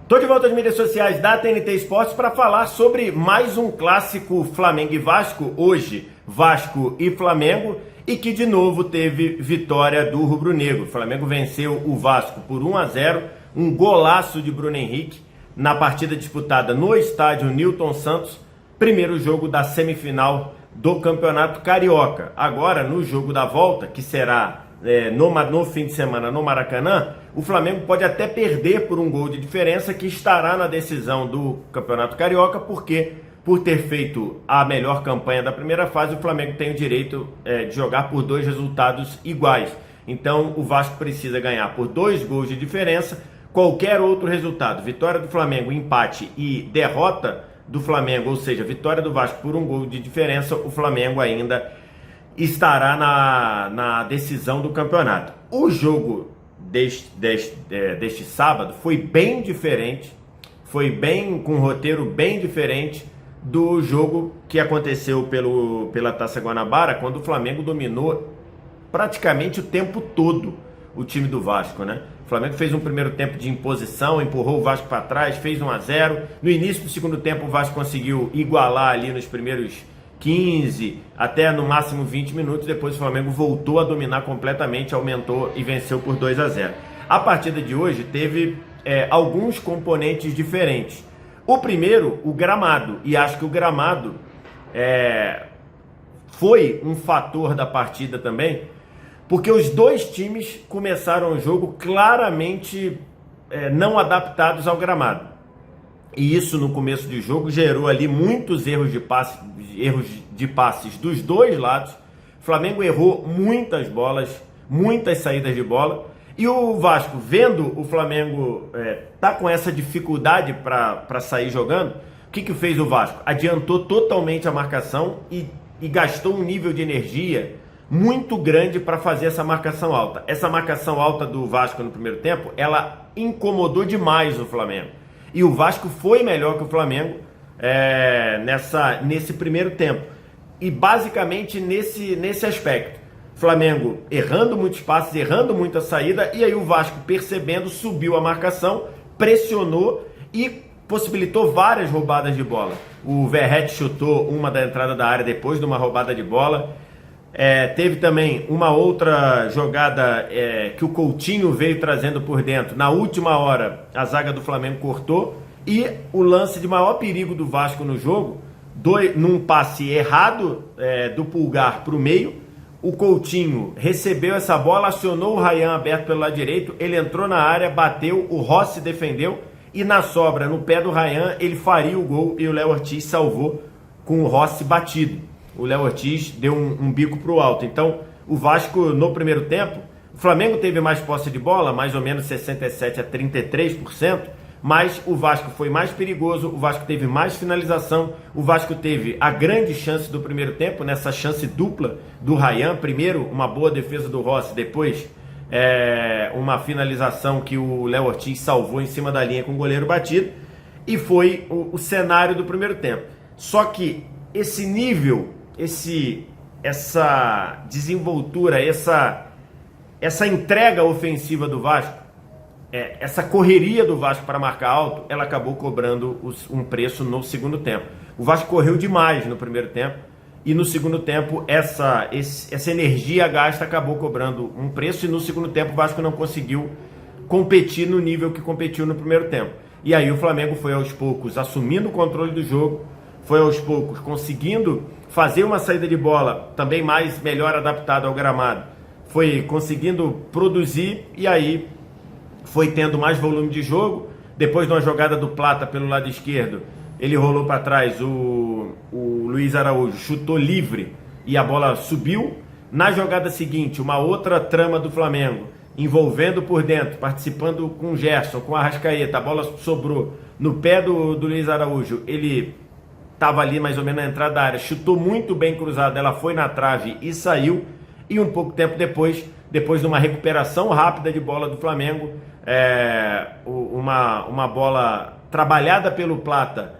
Tô de volta às mídias sociais da TNT Esportes para falar sobre mais um clássico Flamengo e Vasco, hoje Vasco e Flamengo, e que de novo teve vitória do rubro-negro. O Flamengo venceu o Vasco por 1-0, um golaço de Bruno Henrique na partida disputada no estádio Newton Santos, primeiro jogo da semifinal do Campeonato Carioca. Agora, no jogo da volta, que será no fim de semana no Maracanã, o Flamengo pode até perder por um gol de diferença, que estará na decisão do Campeonato Carioca, porque por ter feito a melhor campanha da primeira fase, o Flamengo tem o direito de jogar por dois resultados iguais. Então o Vasco precisa ganhar por 2 gols de diferença. Qualquer outro resultado, vitória do Flamengo, empate e derrota do Flamengo, ou seja, vitória do Vasco por 1 gol de diferença, o Flamengo ainda estará na decisão do campeonato. O jogo deste sábado foi bem diferente, com um roteiro bem diferente do jogo que aconteceu pela Taça Guanabara, quando o Flamengo dominou praticamente o tempo todo o time do Vasco, né? O Flamengo fez um primeiro tempo de imposição, empurrou o Vasco para trás, fez 1-0. No início do segundo tempo, o Vasco conseguiu igualar ali nos primeiros 15 até no máximo 20 minutos. Depois o Flamengo voltou a dominar completamente, aumentou e venceu por 2-0. A partida de hoje teve alguns componentes diferentes. O primeiro, o gramado, e acho que o gramado foi um fator da partida também, porque os dois times começaram o jogo claramente não adaptados ao gramado. E isso no começo do jogo gerou ali muitos erros de passes dos dois lados. O Flamengo errou muitas bolas, muitas saídas de bola. E o Vasco, vendo o Flamengo tá com essa dificuldade para sair jogando, o que fez o Vasco? Adiantou totalmente a marcação e gastou um nível de energia muito grande para fazer essa marcação alta. Essa marcação alta do Vasco no primeiro tempo, ela incomodou demais o Flamengo. E o Vasco foi melhor que o Flamengo nesse primeiro tempo. E basicamente nesse aspecto. Flamengo errando muitos passes, errando muita saída, e aí o Vasco, percebendo, subiu a marcação, pressionou e possibilitou várias roubadas de bola. O Verratti chutou uma da entrada da área depois de uma roubada de bola. Teve também uma outra jogada que o Coutinho veio trazendo por dentro. Na última hora, a zaga do Flamengo cortou. E o lance de maior perigo do Vasco no jogo, num passe errado do Pulgar para o meio. O Coutinho recebeu essa bola, acionou o Ryan aberto pelo lado direito, ele entrou na área, bateu, o Rossi defendeu, e na sobra, no pé do Ryan, ele faria o gol e o Léo Ortiz salvou com o Rossi batido. O Léo Ortiz deu um bico para o alto. Então, o Vasco, no primeiro tempo, o Flamengo teve mais posse de bola, mais ou menos 67% a 33%, mas o Vasco foi mais perigoso, o Vasco teve mais finalização, o Vasco teve a grande chance do primeiro tempo, nessa chance dupla do Ryan. Primeiro, uma boa defesa do Rossi, depois uma finalização que o Léo Ortiz salvou em cima da linha com o goleiro batido, e foi o cenário do primeiro tempo. Só que esse nível, essa desenvoltura, essa entrega ofensiva do Vasco, essa correria do Vasco para marcar alto, ela acabou cobrando um preço no segundo tempo. O Vasco correu demais no primeiro tempo, e no segundo tempo essa energia gasta acabou cobrando um preço, e no segundo tempo o Vasco não conseguiu competir no nível que competiu no primeiro tempo. E aí o Flamengo foi aos poucos assumindo o controle do jogo, foi aos poucos conseguindo fazer uma saída de bola também melhor adaptada ao gramado, foi conseguindo produzir, e aí foi tendo mais volume de jogo. Depois de uma jogada do Plata pelo lado esquerdo, ele rolou para trás, o Luiz Araújo chutou livre e a bola subiu. Na jogada seguinte, uma outra trama do Flamengo, envolvendo por dentro, participando com o Gerson, com a Arrascaeta, a bola sobrou no pé do Luiz Araújo, ele estava ali mais ou menos na entrada da área, chutou muito bem cruzada, ela foi na trave e saiu. E um pouco tempo depois de uma recuperação rápida de bola do Flamengo, uma bola trabalhada pelo Plata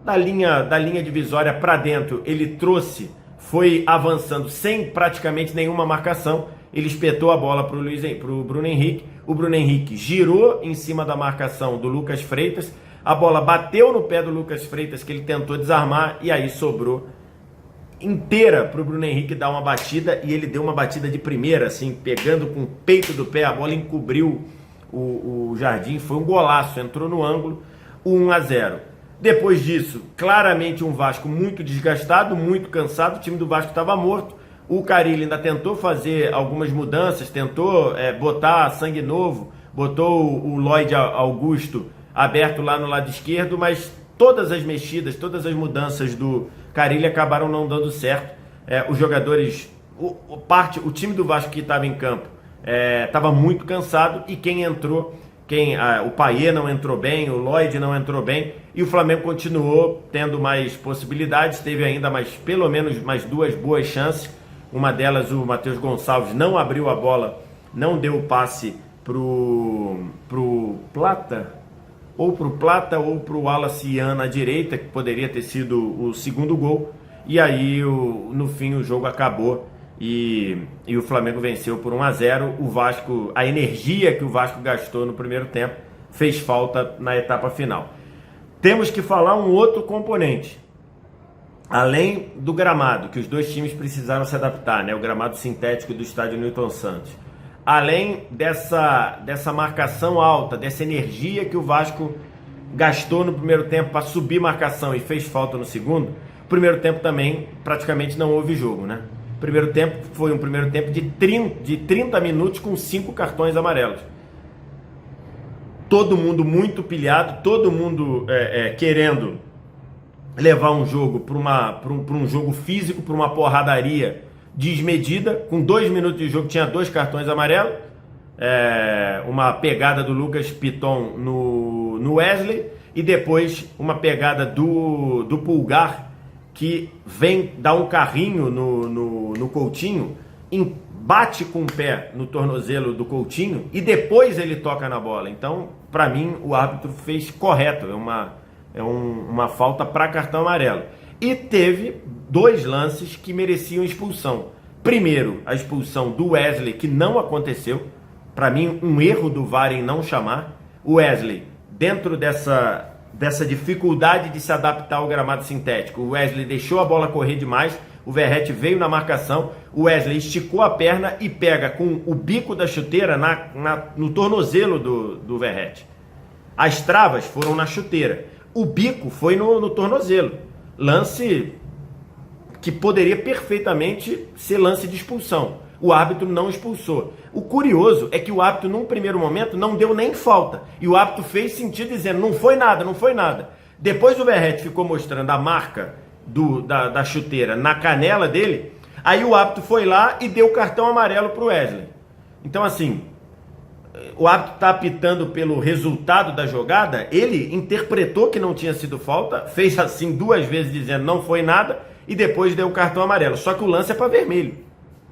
da linha divisória para dentro, ele trouxe, foi avançando sem praticamente nenhuma marcação, ele espetou a bola para o Bruno Henrique. O Bruno Henrique girou em cima da marcação do Lucas Freitas. A bola bateu no pé do Lucas Freitas, que ele tentou desarmar, e aí sobrou inteira para o Bruno Henrique dar uma batida, e ele deu uma batida de primeira, assim, pegando com o peito do pé, a bola encobriu o Jardim, foi um golaço, entrou no ângulo, 1-0. Depois disso, claramente um Vasco muito desgastado, muito cansado, o time do Vasco estava morto. O Carille ainda tentou fazer algumas mudanças, tentou botar sangue novo, botou o Lloyd Augusto aberto lá no lado esquerdo, mas todas as mexidas, todas as mudanças do Carille acabaram não dando certo. Os jogadores, o time do Vasco que estava em campo estava muito cansado, e quem entrou, o Payet não entrou bem, o Lloyd não entrou bem, e o Flamengo continuou tendo mais possibilidades, teve ainda pelo menos mais 2 boas chances. Uma delas, o Matheus Gonçalves não abriu a bola, não deu o passe pro Plata, ou pro Wallace Ian na direita, que poderia ter sido o segundo gol, e aí no fim o jogo acabou e o Flamengo venceu por 1-0. O Vasco, a energia que o Vasco gastou no primeiro tempo fez falta na etapa final. Temos que falar um outro componente, além do gramado, que os dois times precisaram se adaptar, né? O gramado sintético do estádio Newton Santos. Além dessa marcação alta, dessa energia que o Vasco gastou no primeiro tempo para subir marcação e fez falta no segundo, o primeiro tempo também praticamente não houve jogo, né? O primeiro tempo foi um primeiro tempo de 30 minutos com 5 cartões amarelos. Todo mundo muito pilhado, todo mundo querendo levar um jogo para um jogo físico, para uma porradaria desmedida. Com 2 minutos de jogo tinha 2 cartões amarelos, uma pegada do Lucas Piton no Wesley, e depois uma pegada do Pulgar, que vem dar um carrinho no Coutinho, bate com o pé no tornozelo do Coutinho e depois ele toca na bola. Então, para mim, o árbitro fez correto, uma falta para cartão amarelo. E teve 2 lances que mereciam expulsão. Primeiro, a expulsão do Wesley, que não aconteceu. Para mim, um erro do VAR em não chamar. O Wesley, dentro dessa dificuldade de se adaptar ao gramado sintético, o Wesley deixou a bola correr demais, o Verratti veio na marcação, o Wesley esticou a perna e pega com o bico da chuteira no tornozelo do Verratti. As travas foram na chuteira, o bico foi no tornozelo. Lance que poderia perfeitamente ser lance de expulsão. O árbitro não expulsou. O curioso é que o árbitro, num primeiro momento, não deu nem falta. E o árbitro fez sentido dizendo, não foi nada, não foi nada. Depois o Verratti ficou mostrando a marca da chuteira na canela dele, aí o árbitro foi lá e deu o cartão amarelo para o Wesley. Então, assim, o árbitro está apitando pelo resultado da jogada, ele interpretou que não tinha sido falta, fez assim 2 vezes dizendo não foi nada, e depois deu o cartão amarelo. Só que o lance é para vermelho.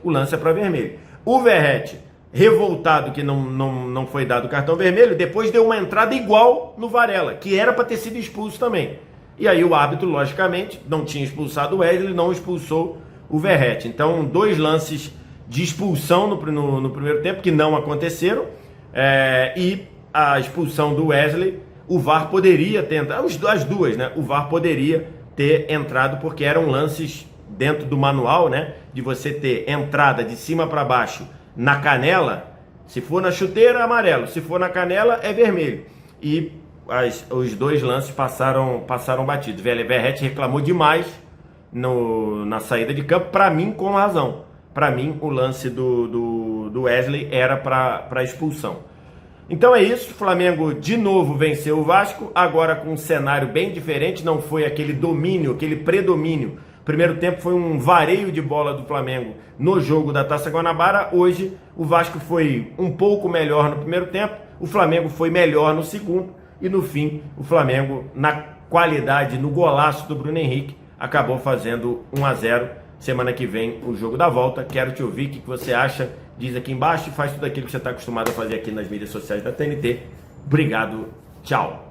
O lance é para vermelho. O Verratti, revoltado que não foi dado o cartão vermelho, depois deu uma entrada igual no Varela, que era para ter sido expulso também. E aí o árbitro, logicamente, não tinha expulsado o Wesley, não expulsou o Verratti. Então, 2 lances de expulsão no primeiro tempo que não aconteceram, e a expulsão do Wesley, o VAR poderia ter entrado, as duas, né? O VAR poderia ter entrado porque eram lances dentro do manual, né? De você ter entrada de cima para baixo na canela. Se for na chuteira, amarelo. Se for na canela, é vermelho. E os 2 lances passaram batidos. Verratti reclamou demais na saída de campo, para mim com razão. Para mim o lance do Wesley era para expulsão. Então é isso, o Flamengo de novo venceu o Vasco, agora com um cenário bem diferente, não foi aquele domínio, aquele predomínio. Primeiro tempo foi um vareio de bola do Flamengo no jogo da Taça Guanabara. Hoje o Vasco foi um pouco melhor no primeiro tempo, o Flamengo foi melhor no segundo, e no fim o Flamengo, na qualidade, no golaço do Bruno Henrique, acabou fazendo 1-0. Semana que vem o jogo da volta. Quero te ouvir, o que você acha? Diz aqui embaixo e faz tudo aquilo que você está acostumado a fazer aqui nas mídias sociais da TNT. Obrigado, tchau.